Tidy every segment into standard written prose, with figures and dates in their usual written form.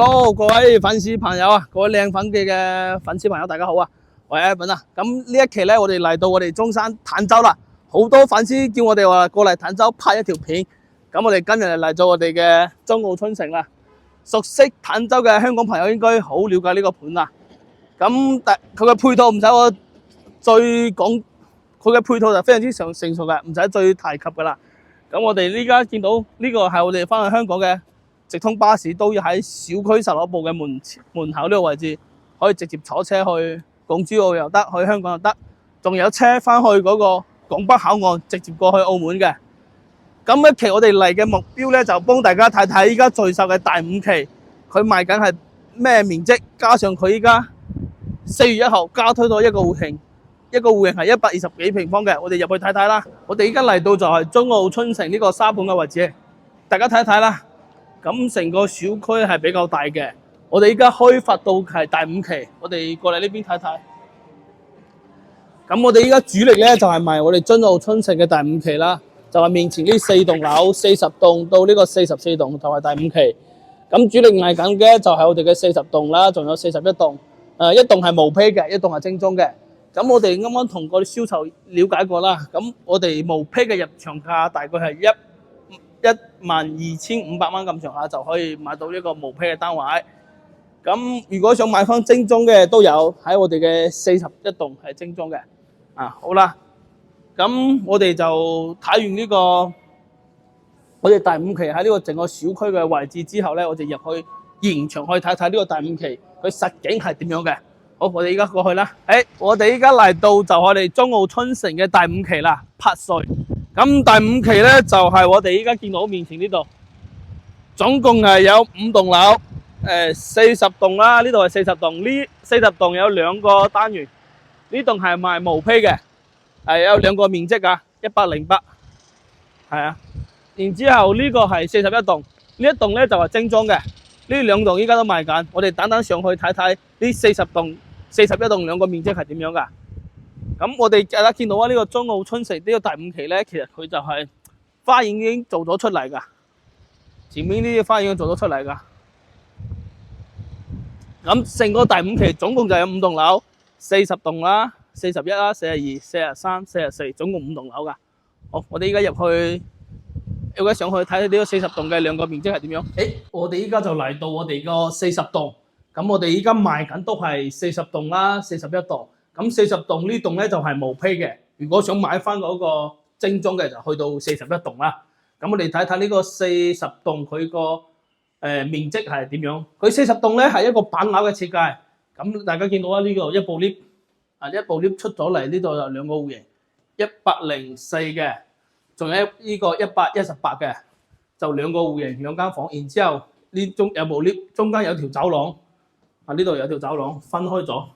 好，各位粉絲朋友啊，各位靚粉嘅粉絲朋友，大家好啊！我係 Evan啊。咁呢一期咧，我哋嚟到我哋中山坦洲啦，好多粉絲叫我哋話過嚟坦洲拍一條片。咁我哋今日嚟到我哋嘅中澳春城啦。熟悉坦洲嘅香港朋友應該好了解呢個盤啦。咁佢嘅配套唔使我再講，佢嘅配套就非常之成熟嘅，唔使再提及噶啦。咁我哋呢家見到呢個係我哋翻去香港嘅直通巴士，都要喺小區十樓部嘅門口呢個位置，可以直接坐車去港珠澳又得，去香港又得，仲有車翻去嗰個港北口岸，直接過去澳門嘅。咁一期我哋嚟嘅目標咧，就幫大家睇睇依家最售嘅第5期，佢賣緊係咩面積，加上佢依家4月1號加推咗一個戶型。一個戶型係120幾平方嘅，我哋入去睇睇啦。我哋依家嚟到就係中澳春城呢個沙盤嘅位置，大家睇一睇啦。咁成個小區係比較大嘅，我哋依家開發到係第5期，我哋過嚟呢邊睇睇。咁我哋依家主力咧就係賣我哋中澳春城嘅第5期啦，就係面前呢4棟樓，40棟到呢個44棟就係第5期。咁主力賣緊嘅就係我哋嘅40棟啦，仲有41棟，一棟係毛坯嘅，一棟係精裝嘅。咁我哋啱啱同個銷售了解過啦，咁我哋毛坯嘅入場價大概係12500蚊咁上下就可以買到一個毛坯嘅單位。咁如果想買翻精裝嘅都有，喺我哋嘅41棟係精裝嘅。好啦，咁我哋就睇完呢個我哋第5期喺呢個整個小區嘅位置之後咧，我哋入去現場去睇睇呢個第5期佢實景係點樣嘅。好，我哋而家過去啦。我哋而家嚟到就係我哋中澳春城嘅第5期啦，拍碎。咁第5期咧就係我哋而家見到面前呢度，總共係有5棟樓，40棟啦，呢度係40棟，呢40棟有2個單元，呢棟係賣毛坯嘅，係有2個面積噶，108，係啊。然之後呢個係41棟，呢一棟咧就係精裝嘅，呢2棟依家都賣緊，我哋等等上去睇睇呢41棟2個面積係點樣噶。咁我哋大家見到啊，呢個中澳春城呢個第5期咧，其實佢就係花園已經做咗出嚟噶，前面呢啲花園已經做咗出嚟噶。咁成個第5期總共就有5棟樓，40棟啦、41啦、42、43、44，總共5棟樓噶。好，我哋依家入去，而家上去睇睇呢個40棟嘅2個面積係點樣。我哋依家就嚟到我哋個40棟，咁我哋依家賣緊都係40棟啦、41棟。咁40棟呢棟咧就係毛坯嘅，如果想買翻嗰個精裝嘅就去到41棟啦。咁我哋睇睇呢個40棟佢個面積係點樣。佢40棟咧係一個板樓嘅設計。咁大家見到啊，呢個一部 lift 一部 lift 出咗嚟，呢度有2個戶型，104嘅，仲有呢個118嘅，就2個戶型2間房。然之後呢中有部 lift，中間有條走廊，呢度有條走廊分開咗。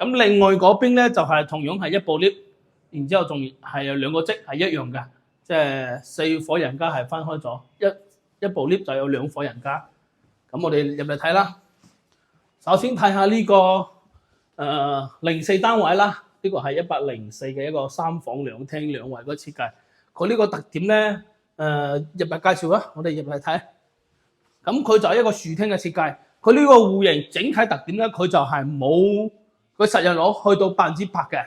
咁另外嗰邊咧就係同樣係一部 lift，然之後仲係有2個積係一樣嘅，即係4伙人家係分開咗，一部 lift 就有2伙人家。咁我哋入嚟睇啦。首先睇下呢個04單位啦，呢個係104嘅一個3房2廳2衛嗰設計。佢呢個特點咧，入嚟介紹啦，我哋入嚟睇。咁佢就係一個豎廳嘅設計。佢呢個戶型整體特點咧，佢就係冇。佢實用率去到100%嘅，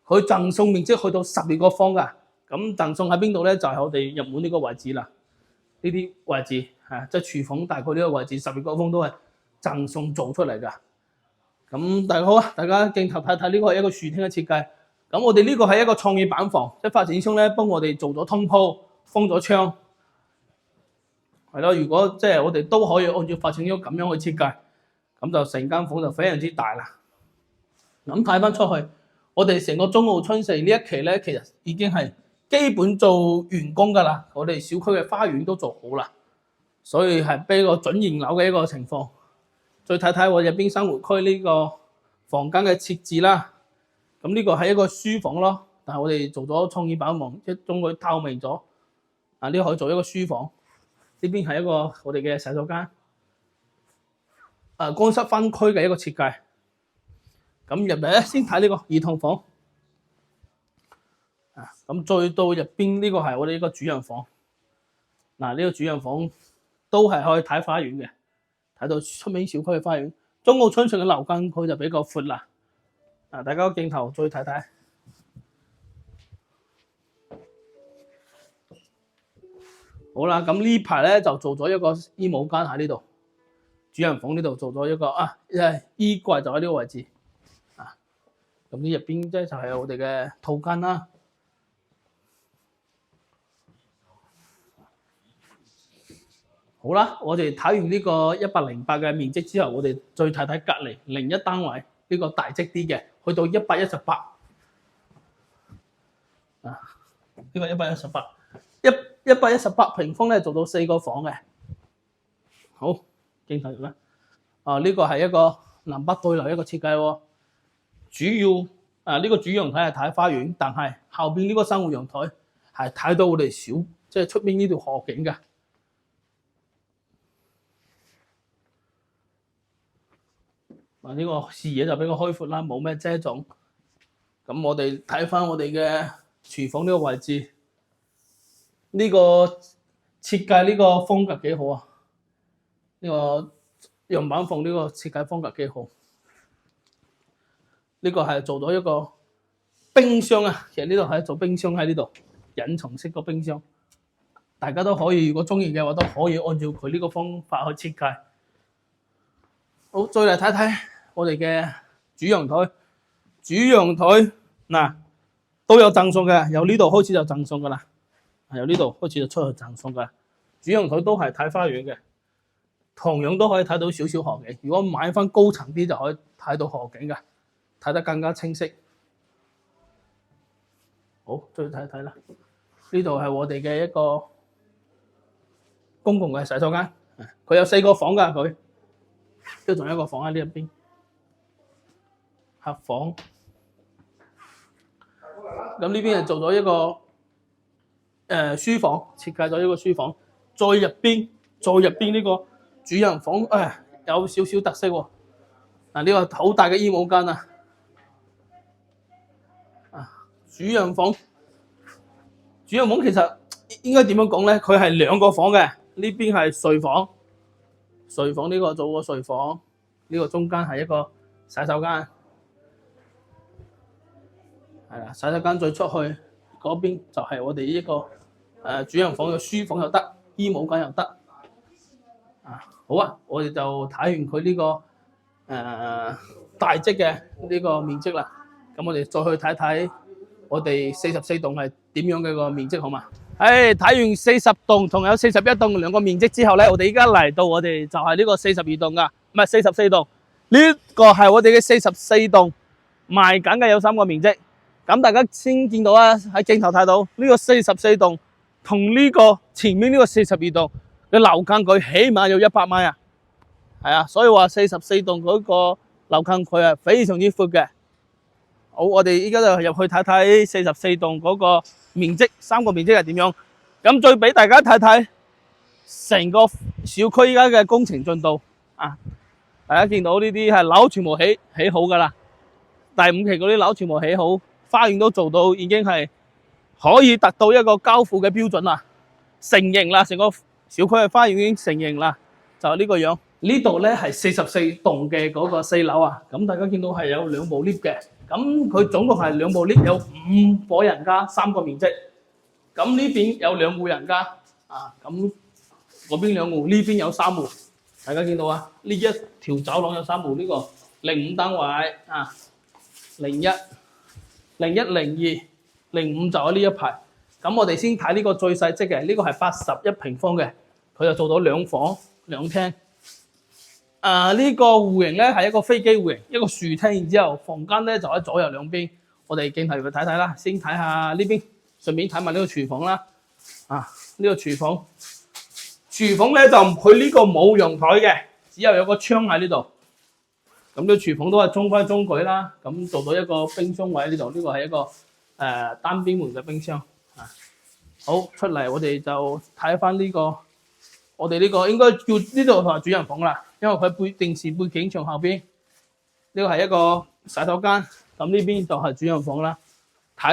佢贈送面積去到12個方㗎。咁贈送喺邊度咧？就係我哋入門呢個位置啦。呢啲位置即係廚房大概呢個位置12個方都係贈送做出嚟㗎。咁大家好啊，大家鏡頭睇睇呢個係一個豎廳嘅設計。咁我哋呢個係一個創意板房，即係發展商咧幫我哋做咗通鋪，封咗窗，係咯。如果即係我哋都可以按照發展商咁樣去設計，咁就成間房就非常之大啦。咁睇翻出去，我哋成個中澳春城呢一期咧，其實已經係基本做完工㗎啦。我哋小區嘅花園都做好啦，所以係比較準現樓嘅一個情況。再睇睇我入邊生活區呢個房間嘅設置啦。咁呢個係一個書房咯，但係我哋做咗創意板房，即係將佢透明咗。呢個可以做一個書房，呢邊係一個我哋嘅洗手間。乾濕分區嘅一個設計。咁入嚟咧，先睇呢個兒童房。咁再到入邊呢個係我哋呢個主人房。呢個主人房都係可以睇花園嘅，睇到出面小區嘅花園。中澳春順嘅樓間區就比較闊啦。大家個鏡頭再睇睇。好啦，咁呢排咧就做咗一個衣帽間喺呢度，主人房呢度做咗一個衣櫃就喺呢個位置。咁呢入邊即係就係我哋嘅套間啦。好啦，我哋睇完呢個108嘅面積之後，我哋再睇睇隔離另一單位呢個大積啲嘅，去到118。呢個118平方咧做到4個房嘅。好，鏡頭入啦。呢個係一個南北對流一個設計喎。主要呢個主陽台係睇花園，但係後邊呢個生活陽台係睇到我哋即係出邊呢條河景嘅。呢個視野就比較開闊啦，冇咩遮擋。咁我哋睇翻我哋嘅廚房呢個位置，呢個設計呢個風格幾好啊！呢個樣板房呢個設計風格幾好。呢個係做咗一個冰箱啊，其實呢度係做冰箱喺呢度，隱藏式個冰箱。大家都可以，如果中意嘅話，都可以按照佢呢個方法去設計。好，再嚟睇睇我哋嘅主陽台。主陽台嗱都有贈送嘅，由呢度開始就贈送噶啦，由呢度開始就出去贈送噶。主陽台都係睇花園嘅，同樣都可以睇到少少河景。如果買翻高層啲就可以睇到河景嘅，睇得更加清晰。好，再睇睇啦。呢度係我哋嘅一個公共嘅洗手間，佢有4個房噶，佢都仲有一個房喺呢一邊，客房。咁呢邊係做咗一個書房，設計咗一個書房。再入邊呢個主人房，有少少特色喎。呢個好大嘅衣帽間啊！主人房其實應該點樣講咧？佢係2個房嘅，呢邊係睡房，呢個做個睡房，呢個中間係一個洗手間。係啦，洗手間再出去嗰邊就係我哋呢個主人房嘅書房又得，衣帽間又得。好啊，我哋就睇完佢呢個大積嘅呢個面積啦。咁我哋再去睇睇我哋44棟係點樣嘅個面積，好嘛？睇完40棟同有41棟2個面積之後咧，我哋依家嚟到我哋就係呢個42棟噶，唔係44棟。呢個係我哋嘅44棟賣緊嘅，有3個面積。咁大家先見到啊，喺鏡頭睇到呢個44棟同呢個前面呢個42棟嘅樓間距起碼有100米啊，係啊，所以話44棟嗰個樓間距係非常之闊嘅。好，我哋依家就入去睇睇44棟嗰個面積，3個面積係點樣。咁再俾大家睇睇成個小區依家嘅工程進度啊！大家見到呢啲係樓全部起好噶啦，第5期嗰啲樓全部起好。花園都做到，已經係可以達到一個交付嘅標準啦，成型啦，成個小區嘅花園已經成型啦，就係呢個樣。呢度咧係44棟嘅嗰個4樓啊，咁大家見到係有2部 lift 嘅，咁佢總共係2部 lift 有5伙人家3個面積，咁呢邊有2戶人家咁嗰邊2戶，呢邊有3戶，大家見到啊，呢一條走廊有3戶，呢個05單位01、02、05就喺呢一排。咁我哋先睇呢個最細積嘅，呢個係81平方嘅，佢就做到2房2廳。呢個戶型咧係一個飛機戶型，一個豎廳，然之後房間咧就喺左右兩邊。我哋鏡頭入去睇睇啦，先睇下呢邊，順便睇埋呢個廚房啦。呢個廚房咧就佢呢個冇陽台嘅，只有個窗喺呢度。咁呢個廚房都係中規中矩啦，咁做到一個冰箱位喺呢度，呢個係一個單邊門嘅冰箱。好，出嚟我哋就睇翻呢個，我哋呢個應該叫呢度係主人房啦，因為佢電視背景牆後邊呢個係一個洗手間，咁呢邊就係主人房啦。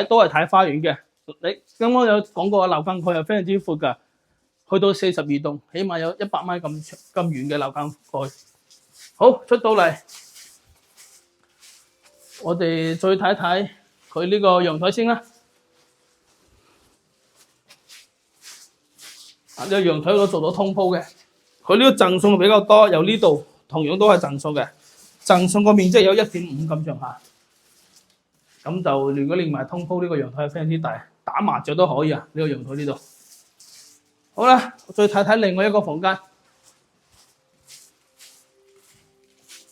都係睇花園嘅。你剛剛有講過樓間距係非常之闊㗎，去到42棟，起碼有100米咁遠嘅樓間蓋。好，出到嚟，我哋再睇睇佢呢個陽台先啦。呢個陽台都做到通鋪嘅，佢呢個贈送比較多，由呢度同樣都係贈送嘅，贈送個面積有1.5咁上下。咁就如果連埋通鋪呢個陽台係非常之大，打麻雀都可以啊！呢個陽台呢度。好啦，再睇睇另外一個房間。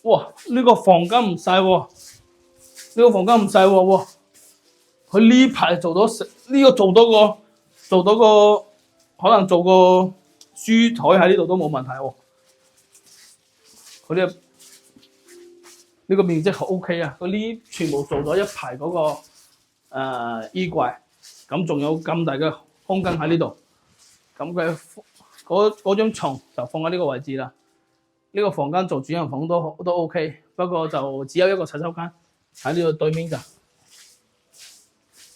哇！呢個房間唔細喎，呢個房間唔細喎。佢呢排做到呢個做到個可能做個書台喺呢度都冇問題喎。佢呢個面積好 OK 啊！佢呢全部做咗一排嗰個衣櫃，咁仲有咁大嘅空間喺呢度。咁佢嗰張床就放喺呢個位置啦。呢個房間做主人房都 OK， 不過就只有一個洗手間喺呢個對面咋。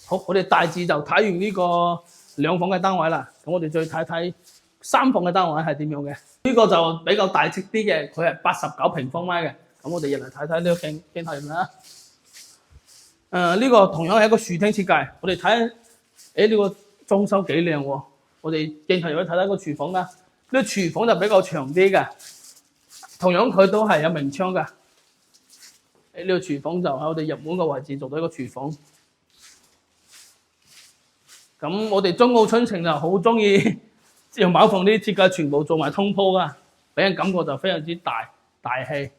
好，我哋大致就睇完呢個2房嘅單位啦。咁我哋再睇睇3房嘅單位係點樣嘅。呢個就比較大尺啲嘅，佢係89平方米嘅。咁我哋入嚟睇睇呢個鏡頭入面啦。呢個同樣係一個樹廳設計。我哋睇，呢個裝修幾靚喎。我哋鏡頭入去睇睇個廚房啦。呢個廚房就比較長啲嘅，同樣佢都係有明窗嘅。呢個廚房就喺我哋入門嘅位置做到一個廚房。咁我哋中澳春城就好中意洋寶房啲設計全部做埋通鋪噶，俾人感覺就非常之大氣。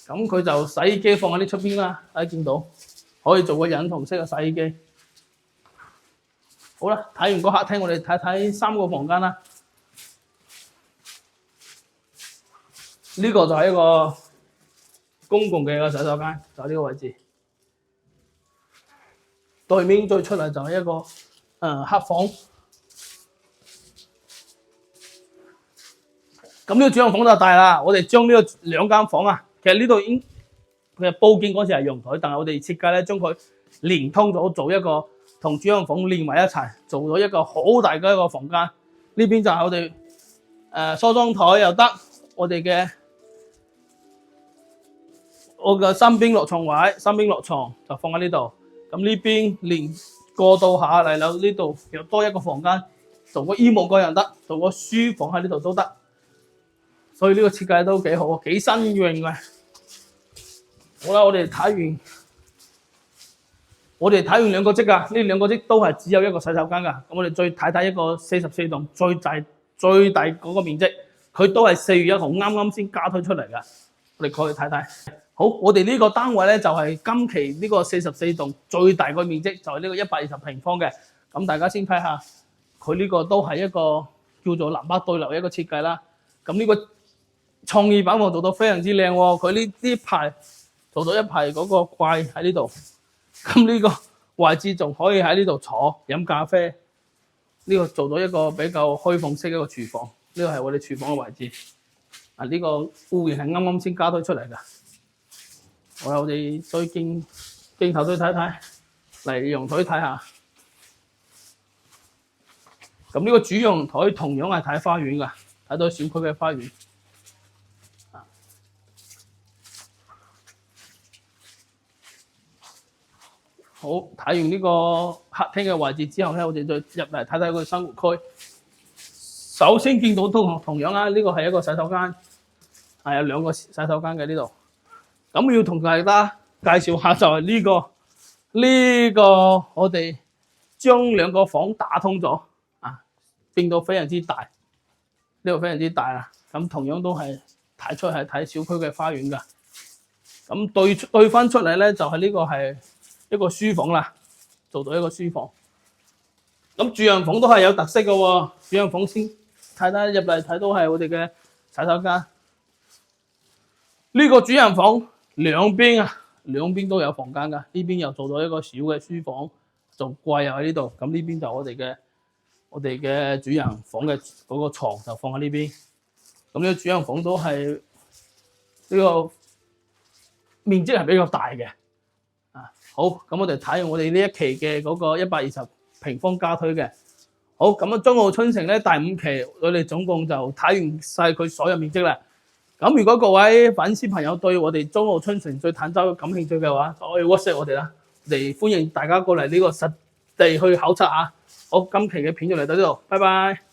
咁佢就洗衣機放喺呢出邊啦，大家見到可以做個隱藏式嘅洗衣機。好啦，睇完個客廳，我哋睇睇3個房間啦。呢個就係一個公共嘅洗手間，就喺呢個位置。對面再出嚟就係一個客房。咁呢個主人房就大啦，我哋將呢個2間房啊，其實呢度已經佢係佈建嗰時係陽台，但係我哋設計咧將佢連通咗，做一個同主人房連埋一齊，做咗一個好大嘅一個房間。呢邊就係我哋梳妝台又得，我嘅三邊落床位，三邊落床就放喺呢度。咁呢邊連過道下嚟到呢度又多一個房間，做個衣帽櫃又得，做個書房喺呢度都得。所以呢個設計都幾好，幾新穎嘅。好啦，我哋睇完2個積噶，呢2個積都係只有一個洗手間噶。咁我哋再睇睇一個44棟最大嗰個面積，佢都係4月1號啱啱先加推出嚟噶。我哋過去睇睇。好，我哋呢個單位咧就係今期呢個44棟最大個面積，就係呢個120平方嘅。咁大家先睇下，佢呢個都係一個叫做南北對流嘅一個設計啦。咁呢個創意板房做到非常之靚喎，佢呢排做到一排嗰個櫃喺呢度，咁呢個位置仲可以喺呢度坐飲咖啡。呢個做到一個比較開放式嘅一個廚房，呢個係我哋廚房嘅位置。呢個屋檐係啱啱先加推出嚟㗎。好啦，我哋再鏡頭再睇睇，嚟陽台睇下。咁呢個主陽台同樣係睇花園㗎，睇到小區嘅花園。好，睇完呢個客廳嘅位置之後咧，我哋再入嚟睇睇個生活區。首先見到都同樣啦，呢個係一個洗手間，係有2個洗手間嘅呢度。咁要同大家介紹下就係呢個我哋將2個房打通咗啊，變到非常之大。呢個非常之大啦。咁同樣都係睇出係睇小區嘅花園㗎。咁對翻出嚟咧，就係呢個係一個書房啦，做到一個書房。咁主人房都係有特色嘅喎，主人房先睇睇入嚟睇到係我哋嘅洗手間。呢個主人房兩邊都有房間㗎，呢邊又做到一個小嘅書房，做櫃又喺呢度。咁呢邊就我哋嘅主人房嘅嗰個床就放喺呢邊。咁呢個主人房都係呢個面積係比較大嘅。好，咁我哋睇我哋呢一期嘅嗰個120平方加推嘅，好，咁啊，中澳春城咧第5期，我哋總共就睇完晒佢所有面積啦。咁如果各位粉絲朋友對我哋中澳春城最坦洲感興趣嘅話，就可以 WhatsApp 我哋啦，嚟歡迎大家過嚟呢個實地去考察啊！好，今期嘅片就嚟到呢度，拜拜。